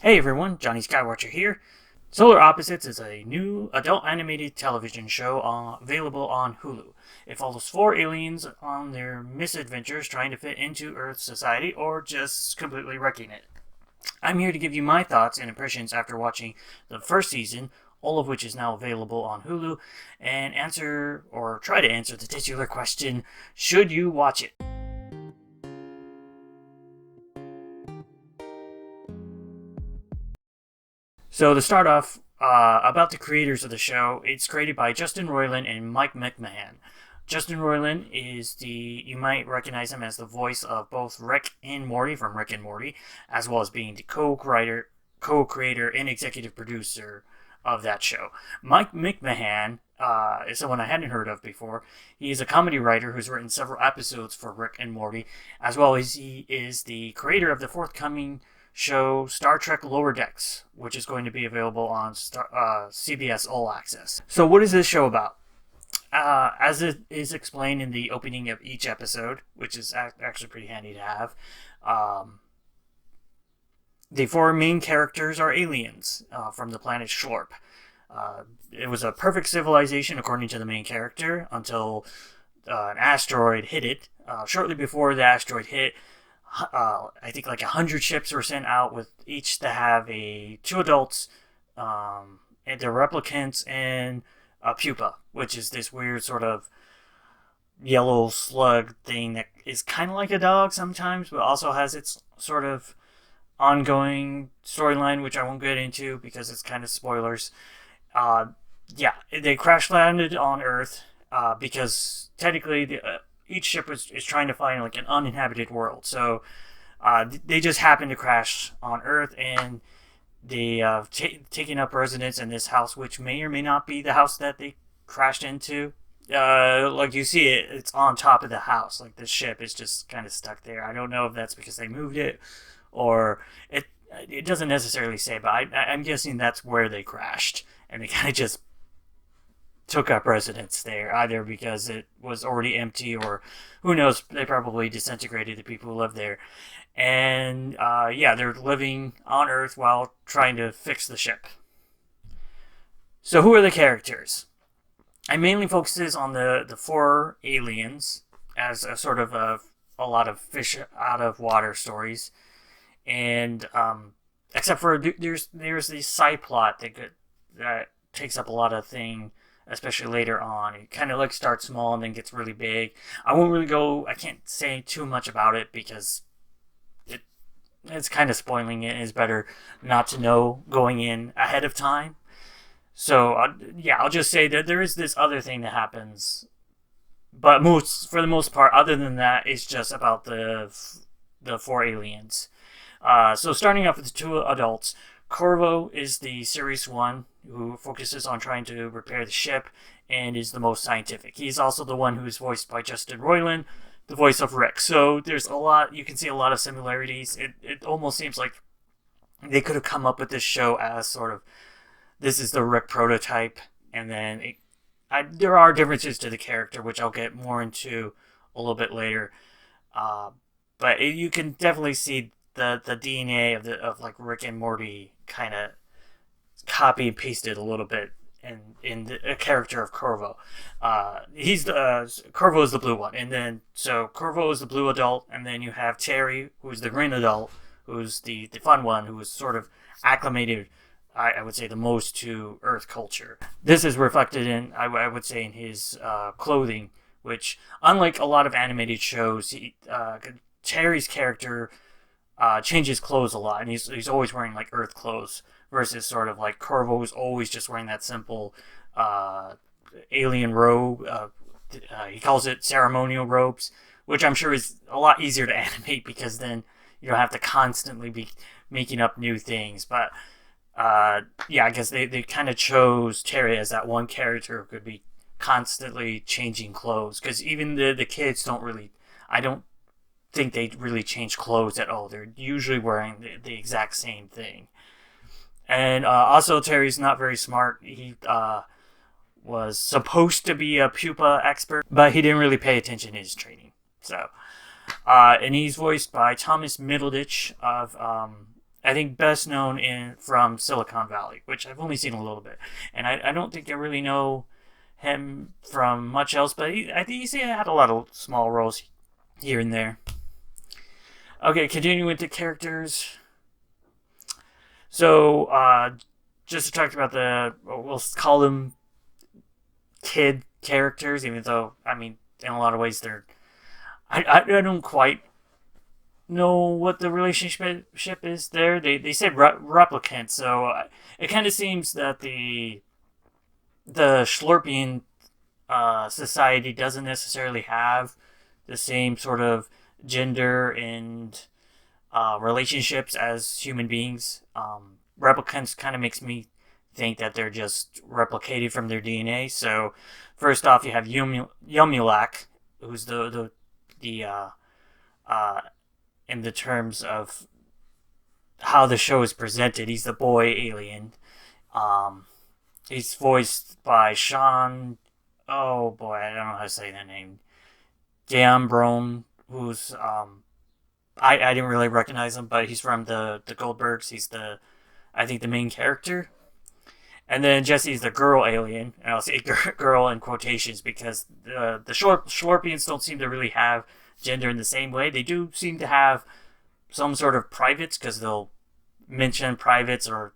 Hey everyone, Jonny Skywatcher here. Solar Opposites is a new adult animated television show available on Hulu. It follows four aliens on their misadventures trying to fit into Earth's society or just completely wrecking it. I'm here to give you my thoughts and impressions after watching the first season, all of which is now available on Hulu, and answer or try to answer the titular question, should you watch it? So to start off, about the creators of the show, it's created by Justin Roiland and Mike McMahon. Justin Roiland you might recognize him as the voice of both Rick and Morty from Rick and Morty, as well as being the co-creator, and executive producer of that show. Mike McMahon is someone I hadn't heard of before. He is a comedy writer who's written several episodes for Rick and Morty, as well as he is the creator of the forthcoming show Star Trek Lower Decks, which is going to be available on CBS All Access. So what is this show about? As it is explained in the opening of each episode, which is actually pretty handy to have, the four main characters are aliens from the planet Schlorp. It was a perfect civilization, according to the main character, until an asteroid hit it. Shortly before the asteroid hit, I think like 100 ships were sent out with each to have two adults, and the replicants and a pupa, which is this weird sort of yellow slug thing that is kind of like a dog sometimes, but also has its sort of ongoing storyline, which I won't get into because it's kind of spoilers. They crash landed on Earth because technically each ship is trying to find like an uninhabited world. So they just happen to crash on Earth, and they taking up residence in this house, which may or may not be the house that they crashed into. Like you see it's on top of the house. Like the ship is just kind of stuck there. I don't know if that's because they moved it or it doesn't necessarily say, but I'm guessing that's where they crashed, and they kind of just took up residence there, either because it was already empty or who knows, they probably disintegrated the people who lived there. And they're living on Earth while trying to fix the ship. So who are the characters? I mainly focuses on the four aliens as a sort of a lot of fish out of water stories. And except for there's the side plot that takes up a lot of thing, especially later on. It kind of like starts small and then gets really big. I can't say too much about it because it's kind of spoiling it. It's better not to know going in ahead of time. So I'll just say that there is this other thing that happens, but for the most part, other than that, it's just about the four aliens. So starting off with the two adults, Corvo is the serious one who focuses on trying to repair the ship and is the most scientific. He's also the one who is voiced by Justin Roiland, the voice of Rick. So there's you can see a lot of similarities. It almost seems like they could have come up with this show as sort of, this is the Rick prototype, and then there are differences to the character, which I'll get more into a little bit later. But you can definitely see the DNA of like Rick and Morty kind of copy and pasted a little bit in the character of Corvo. Corvo is the blue one, and then so Corvo is the blue adult, and then you have Terry, who's the green adult, who's the fun one, who is sort of acclimated, I would say, the most to Earth culture. This is reflected in, I would say, in his clothing, which, unlike a lot of animated shows, Terry's character changes clothes a lot, and he's always wearing like Earth clothes, versus sort of like Corvo, who's always just wearing that simple alien robe. He calls it ceremonial robes, which I'm sure is a lot easier to animate because then you don't have to constantly be making up new things. But I guess they kind of chose Terry as that one character who could be constantly changing clothes, because even the kids I don't think they really change clothes at all. They're usually wearing the exact same thing. And also, Terry's not very smart. He was supposed to be a pupa expert, but he didn't really pay attention in his training. So, and he's voiced by Thomas Middleditch of I think best known from Silicon Valley, which I've only seen a little bit, and I don't think I really know him from much else. But I think he had a lot of small roles here and there. Okay, continuing with the characters. So, just to talk about we'll call them kid characters, even though, I mean, in a lot of ways I don't quite know what the relationship is there. They said replicants, so it kind of seems that the Schlorpian society doesn't necessarily have the same sort of gender and relationships as human beings. Replicants kind of makes me think that they're just replicated from their DNA. So first off, you have Yumulak, who's the in the terms of how the show is presented, he's the boy alien. He's voiced by Sean. Oh boy, I don't know how to say that name. Gambron, who's I didn't really recognize him, but he's from the Goldbergs. He's I think the main character. And then Jesse's the girl alien, and I'll say girl in quotations because the Schlorpians don't seem to really have gender in the same way. They do seem to have some sort of privates because they'll mention privates or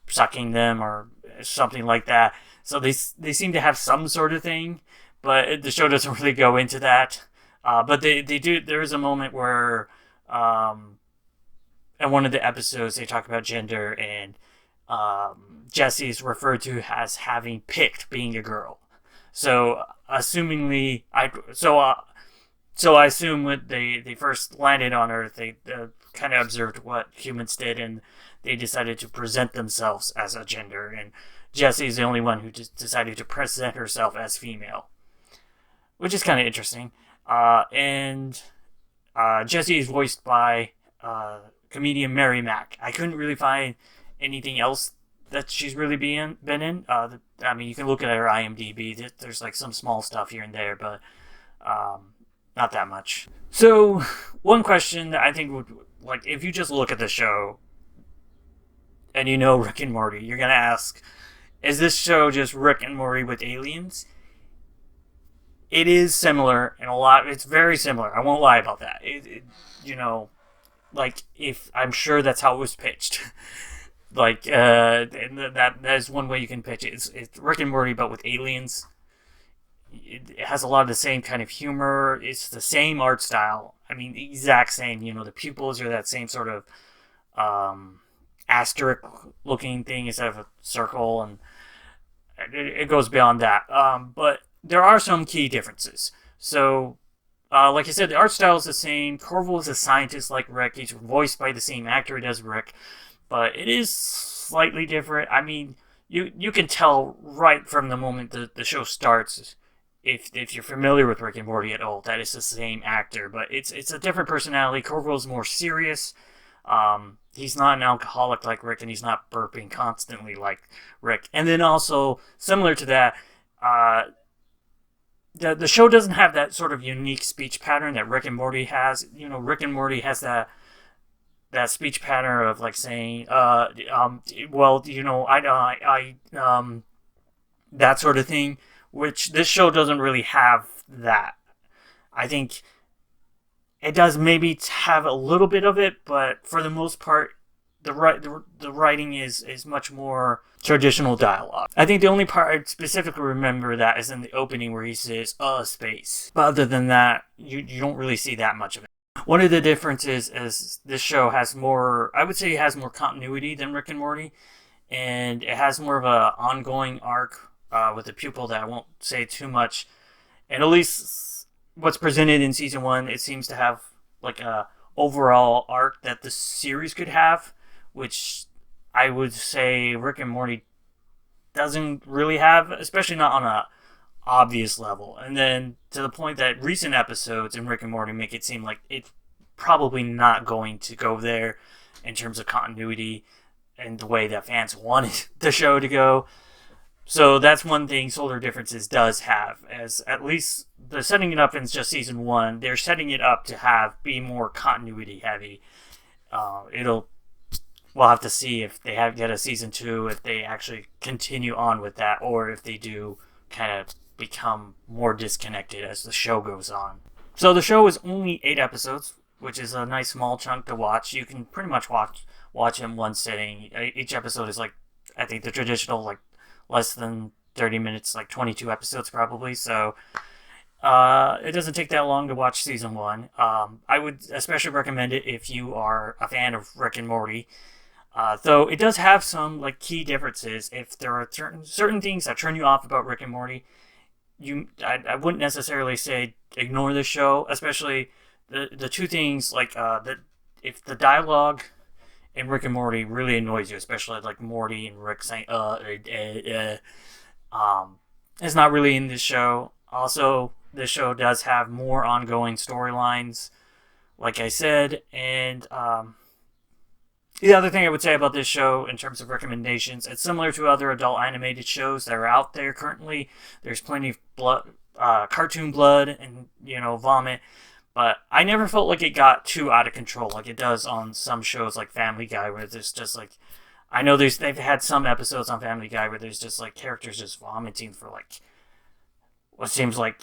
sucking them or something like that. So they seem to have some sort of thing, but the show doesn't really go into that. But they do. There is a moment where in one of the episodes they talk about gender, and Jesse's referred to as having picked being a girl. So assumingly, I assume when they first landed on Earth, they kind of observed what humans did, and they decided to present themselves as a gender. And Jesse's the only one who just decided to present herself as female, which is kind of interesting. And Jessie is voiced by comedian Mary Mack. I couldn't really find anything else that she's really been in. I mean, you can look at her IMDb. There's like some small stuff here and there, but not that much. So, one question that I think would, like, if you just look at the show and you know Rick and Morty, you're gonna ask, is this show just Rick and Morty with aliens? It is similar in a lot. It's very similar. I won't lie about that. If I'm sure that's how it was pitched. And that is one way you can pitch it. It's Rick and Morty, but with aliens. It has a lot of the same kind of humor. It's the same art style. I mean, the exact same. The pupils are that same sort of asterisk-looking thing instead of a circle, and it goes beyond that. But there are some key differences. So, like I said, the art style is the same. Corval is a scientist like Rick. He's voiced by the same actor as Rick, but it is slightly different. I mean, you can tell right from the moment the show starts, if you're familiar with Rick and Morty at all, that it's the same actor, but it's a different personality. Corval's more serious. He's not an alcoholic like Rick, and he's not burping constantly like Rick. And then also, similar to that, the show doesn't have that sort of unique speech pattern that Rick and Morty has. Rick and Morty has that speech pattern of like saying, that sort of thing, which this show doesn't really have that. I think it does maybe have a little bit of it, but for the most part, the writing is much more traditional dialogue. I think the only part I specifically remember that is in the opening where he says, space. But other than that, you don't really see that much of it. One of the differences is this show has more, I would say it has more continuity than Rick and Morty, and it has more of a ongoing arc with the pupil that I won't say too much. And at least what's presented in season 1, it seems to have like a overall arc that the series could have, which I would say Rick and Morty doesn't really have, especially not on a obvious level. And then to the point that recent episodes in Rick and Morty make it seem like it's probably not going to go there in terms of continuity and the way that fans wanted the show to go. So that's one thing Solar Differences does have, as at least the setting it up in just season 1, they're setting it up to be more continuity heavy. It'll we'll have to see if they have get a season 2, if they actually continue on with that, or if they do kind of become more disconnected as the show goes on. So the show is only 8 episodes, which is a nice small chunk to watch. You can pretty much watch in one sitting. Each episode is like, I think the traditional like less than 30 minutes, like 22 episodes probably. So it doesn't take that long to watch season 1. I would especially recommend it if you are a fan of Rick and Morty. Though it does have some like key differences. If there are certain things that turn you off about Rick and Morty, I wouldn't necessarily say ignore the show, especially the two things like that. If the dialogue in Rick and Morty really annoys you, especially like Morty and Rick saying it's not really in this show. Also, this show does have more ongoing storylines, like I said, and the other thing I would say about this show in terms of recommendations, it's similar to other adult animated shows that are out there currently. There's plenty of blood, cartoon blood, and vomit, but I never felt like it got too out of control like it does on some shows like Family Guy, where there's just like, I know they've had some episodes on Family Guy where there's just like characters just vomiting for like what seems like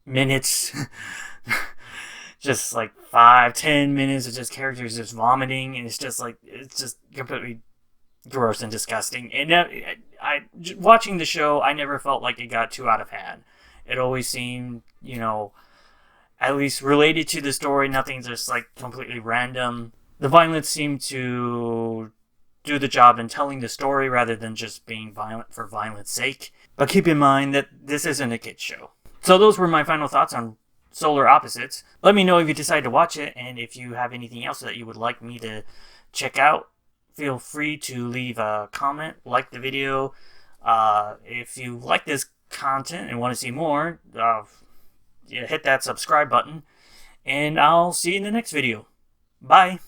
minutes. Just like 5-10 minutes of just characters just vomiting, and it's just completely gross and disgusting. And watching the show, I never felt like it got too out of hand. It always seemed, at least related to the story. Nothing's just like completely random. The violence seemed to do the job in telling the story rather than just being violent for violence sake. But keep in mind that this isn't a kid's show. So those were my final thoughts on Solar Opposites. Let me know if you decide to watch it, and if you have anything else that you would like me to check out, feel free to leave a comment, like the video. If you like this content and want to see more, hit that subscribe button, and I'll see you in the next video. Bye!